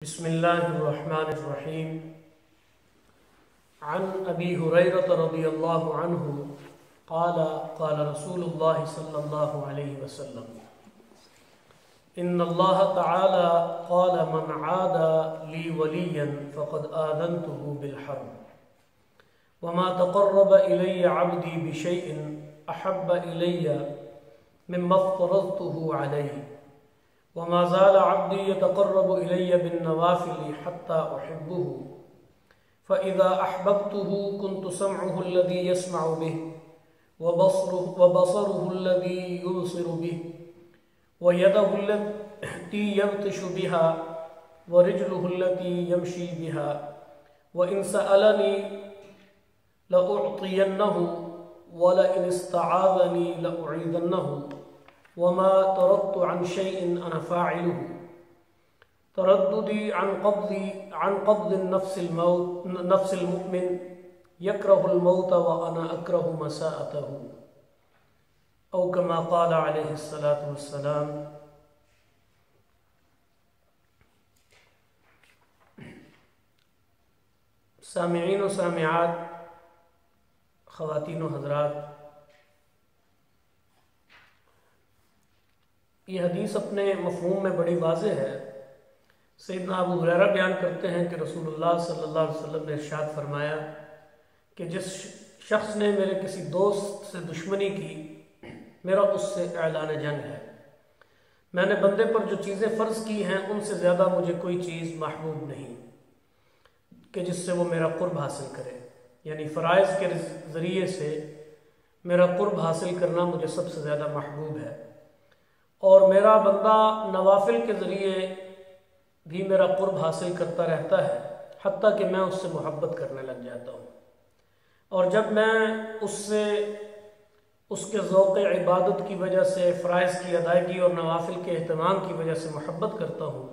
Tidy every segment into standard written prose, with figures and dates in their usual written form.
بسم الله الرحمن الرحيم. عن أبي هريرة رضي الله عنه قال قال رسول الله صلى الله عليه وسلم: إن الله تعالى قال من عادى لي وليا فقد آذنته بالحرب وما تقرب إلي عبدي بشيء أحب إلي مما افترضته عليه وما زال عبدي يتقرب إلي بالنوافل حتى أحبه فإذا أحببته كنت سمعه الذي يسمع به وبصره الذي يبصر به ويده التي يبطش بها ورجله التي يمشي بها وإن سألني لأعطينه ولئن استعاذني لأعيذنه وما تردت عن شيء أنا فاعله ترددي عن قبض نفس المؤمن يكره الموت وأنا أكره مساءته أو كما قال عليه الصلاة والسلام. سامعین و سامعات، خواتین و حضرات، یہ حدیث اپنے مفہوم میں بڑی واضح ہے. سیدنا ابو ہریرہ بیان کرتے ہیں کہ رسول اللہ صلی اللہ علیہ وسلم نے ارشاد فرمایا کہ جس شخص نے میرے کسی دوست سے دشمنی کی، میرا اس سے اعلان جنگ ہے. میں نے بندے پر جو چیزیں فرض کی ہیں ان سے زیادہ مجھے کوئی چیز محبوب نہیں کہ جس سے وہ میرا قرب حاصل کرے. یعنی فرائض کے ذریعے سے میرا قرب حاصل کرنا مجھے سب سے زیادہ محبوب ہے، اور میرا بندہ نوافل کے ذریعے بھی میرا قرب حاصل کرتا رہتا ہے حتیٰ کہ میں اس سے محبت کرنے لگ جاتا ہوں. اور جب میں اس کے ذوق عبادت کی وجہ سے، فرائض کی ادائیگی اور نوافل کے اہتمام کی وجہ سے محبت کرتا ہوں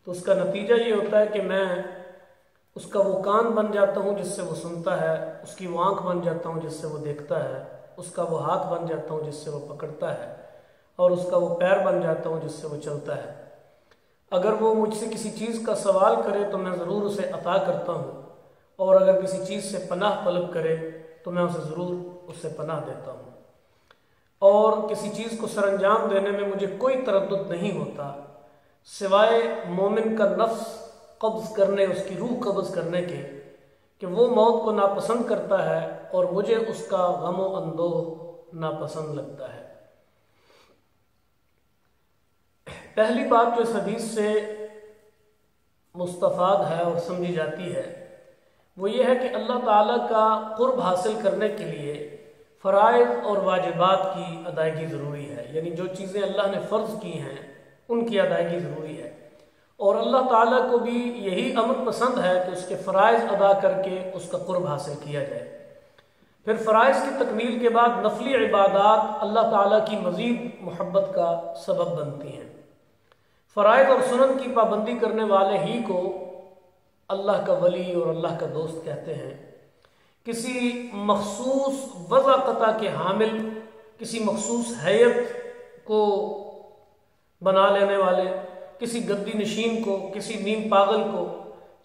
تو اس کا نتیجہ یہ ہوتا ہے کہ میں اس کا وہ کان بن جاتا ہوں جس سے وہ سنتا ہے، اس کی وہ آنکھ بن جاتا ہوں جس سے وہ دیکھتا ہے، اس کا وہ ہاتھ بن جاتا ہوں جس سے وہ پکڑتا ہے، اور اس کا وہ پیر بن جاتا ہوں جس سے وہ چلتا ہے. اگر وہ مجھ سے کسی چیز کا سوال کرے تو میں ضرور اسے عطا کرتا ہوں، اور اگر کسی چیز سے پناہ طلب کرے تو میں اسے ضرور پناہ دیتا ہوں. اور کسی چیز کو سر انجام دینے میں مجھے کوئی تردد نہیں ہوتا سوائے مومن کا نفس قبض کرنے، اس کی روح قبض کرنے کے، کہ وہ موت کو ناپسند کرتا ہے اور مجھے اس کا غم و اندوہ ناپسند لگتا ہے. پہلی بات جو اس حدیث سے مستفاد ہے اور سمجھی جاتی ہے وہ یہ ہے کہ اللہ تعالیٰ کا قرب حاصل کرنے کے لیے فرائض اور واجبات کی ادائیگی ضروری ہے. یعنی جو چیزیں اللہ نے فرض کی ہیں ان کی ادائیگی ضروری ہے، اور اللہ تعالیٰ کو بھی یہی امر پسند ہے کہ اس کے فرائض ادا کر کے اس کا قرب حاصل کیا جائے. پھر فرائض کی تکمیل کے بعد نفلی عبادات اللہ تعالیٰ کی مزید محبت کا سبب بنتی ہیں. فرائض اور سنن کی پابندی کرنے والے ہی کو اللہ کا ولی اور اللہ کا دوست کہتے ہیں. کسی مخصوص وضع قطع کے حامل، کسی مخصوص حیت کو بنا لینے والے، کسی گدی نشین کو، کسی نیم پاگل کو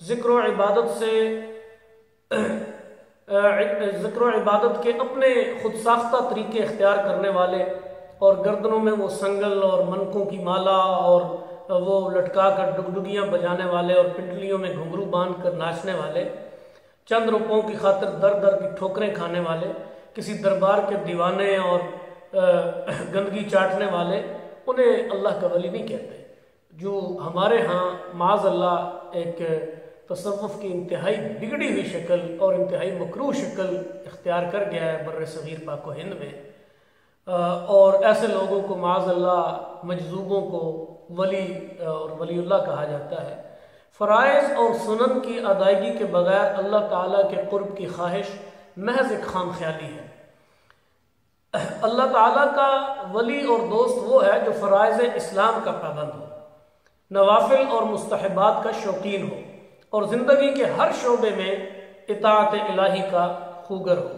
ذکر و عبادت کے اپنے خود ساختہ طریقے اختیار کرنے والے، اور گردنوں میں وہ سنگل اور منکوں کی مالا اور وہ لٹکا کر ڈگڈگیاں بجانے والے اور پنڈلیوں میں گھنگرو باندھ کر ناچنے والے، چند روپوں کی خاطر در در کی ٹھوکریں کھانے والے، کسی دربار کے دیوانے اور گندگی چاٹنے والے، انہیں اللہ کا ولی نہیں کہتے. جو ہمارے ہاں معاذ اللہ ایک تصوف کی انتہائی بگڑی ہوئی شکل اور انتہائی مکروہ شکل اختیار کر گیا ہے بر صغیر پاک و ہند میں، اور ایسے لوگوں کو معاذ اللہ مجذوبوں کو ولی اور ولی اللہ کہا جاتا ہے. فرائض اور سنن کی ادائیگی کے بغیر اللہ تعالیٰ کے قرب کی خواہش محض ایک خام خیالی ہے. اللہ تعالیٰ کا ولی اور دوست وہ ہے جو فرائض اسلام کا پابند ہو، نوافل اور مستحبات کا شوقین ہو، اور زندگی کے ہر شعبے میں اطاعت الہی کا خوگر ہو.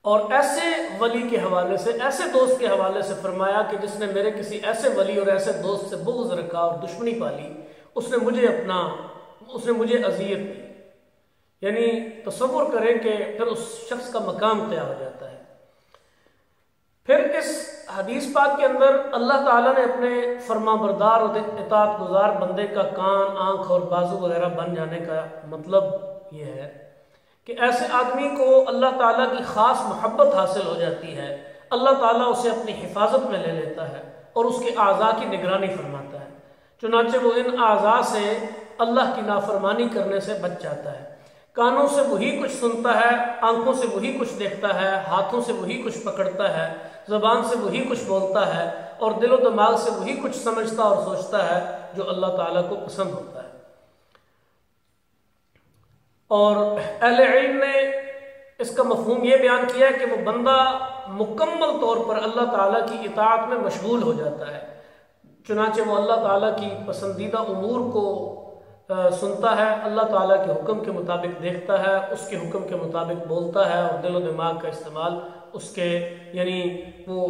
اور ایسے ولی کے حوالے سے، ایسے دوست کے حوالے سے فرمایا کہ جس نے میرے کسی ایسے ولی اور ایسے دوست سے بغض رکھا اور دشمنی پالی، اس نے مجھے اذیت دی. یعنی تصور کریں کہ پھر اس شخص کا مقام کیا ہو جاتا ہے. پھر اس حدیث پاک کے اندر اللہ تعالیٰ نے اپنے فرما بردار اور اطاعت گزار بندے کا کان، آنکھ اور بازو وغیرہ بن جانے کا مطلب یہ ہے کہ ایسے آدمی کو اللہ تعالیٰ کی خاص محبت حاصل ہو جاتی ہے. اللہ تعالیٰ اسے اپنی حفاظت میں لے لیتا ہے اور اس کے اعضاء کی نگرانی فرماتا ہے. چنانچہ وہ ان اعضاء سے اللہ کی نافرمانی کرنے سے بچ جاتا ہے. کانوں سے وہی کچھ سنتا ہے، آنکھوں سے وہی کچھ دیکھتا ہے، ہاتھوں سے وہی کچھ پکڑتا ہے، زبان سے وہی کچھ بولتا ہے، اور دل و دماغ سے وہی کچھ سمجھتا اور سوچتا ہے جو اللہ تعالیٰ کو پسند ہوتا ہے. اور اہل علم نے اس کا مفہوم یہ بیان کیا ہے کہ وہ بندہ مکمل طور پر اللہ تعالیٰ کی اطاعت میں مشغول ہو جاتا ہے. چنانچہ وہ اللہ تعالیٰ کی پسندیدہ امور کو سنتا ہے، اللہ تعالیٰ کے حکم کے مطابق دیکھتا ہے، اس کے حکم کے مطابق بولتا ہے، اور دل و دماغ کا استعمال اس کے یعنی وہ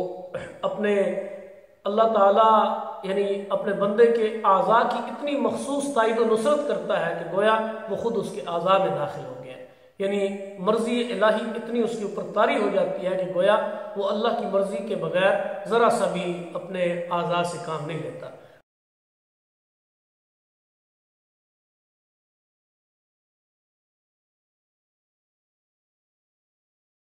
اپنے اللہ تعالیٰ یعنی اپنے بندے کے اعضاء کی اتنی مخصوص تائید و نصرت کرتا ہے کہ گویا وہ خود اس کے اعضاء میں داخل ہو گیا. یعنی مرضی الہی اتنی اس کے اوپر طاری ہو جاتی ہے کہ گویا وہ اللہ کی مرضی کے بغیر ذرا سا بھی اپنے اعضاء سے کام نہیں لیتا.